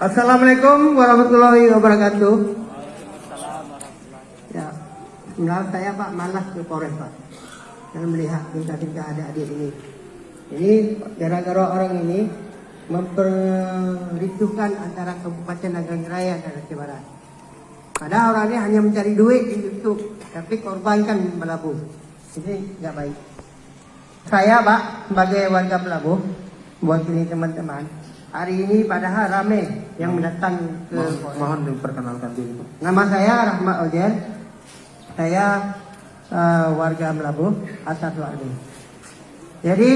Assalamualaikum warahmatullahi wabarakatuh. Ya, menurut saya Pak malas ke Polres Pak, dan melihat tingkah-tingkah adik-adik ini. Ini gara-gara orang ini memperritukan antara Kabupaten Nagang Raya dan Aceh Barat. Padahal orang ini hanya mencari duit di YouTube, tapi korbankan Melabuh. Ini nggak baik. Saya Pak sebagai warga Melabuh, buat ini teman-teman. Hari ini padahal ramai yang mendatang ke mohon diperkenalkan diri. Nama saya Rahmat Ojen. Saya warga Melabuh asal Suardi. Jadi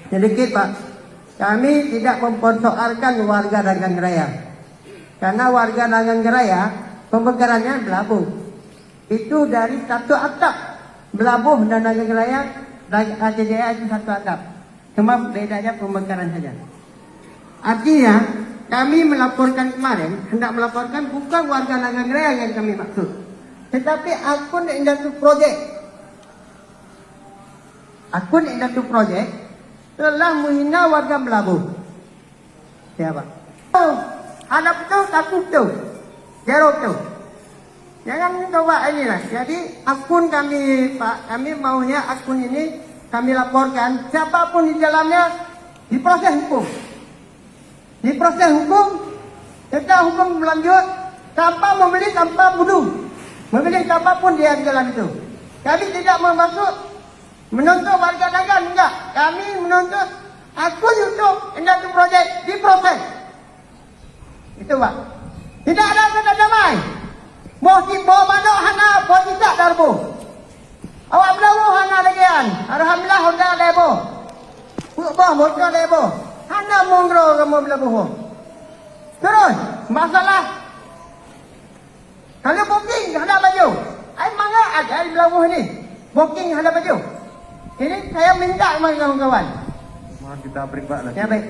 sedikit Pak, kami tidak mempersoalkan warga Nagang Raya. Karena warga Nagang Raya pemekarannya Melabuh. Itu dari satu atap. Melabuh dan Nagang Raya, Aceh Jaya itu satu atap. Cuma bedanya pemekaran saja. Artinya, kami melaporkan kemarin, hendak melaporkan bukan warga Nagang Raya yang kami maksud, tetapi akun Indatu Project. Akun Indatu Project telah menghina warga Melabuh. Siapa? Oh, hadap tu, takut tu, jerok tu. Jangan coba inilah. Jadi akun kami Pak, kami maunya akun ini kami laporkan. Siapapun di dalamnya diproses hukum. Diproses hukum, setelah hukum berlanjut, tanpa membeli, tanpa bunuh. Membeli siapapun dia di dalam itu. Kami tidak bermaksud menuntut warga Nagang, enggak. Kami menuntut akun YouTube Indatu Project diproses. Itu Pak. Tidak ada kata damai. Mau tiba mana hana, mau tidak darbo. Awak berlalu hana lagian. Alhamdulillah honda lebo. Buah honda lebo. Hana mongro kamu Melabuh. Terus masalah kalau booking ada baju. Ai mangga ada Melabuh ini. Booking ada baju. Ini saya minta sama kawan-kawan. Mohon kita break Pak. Ya baik.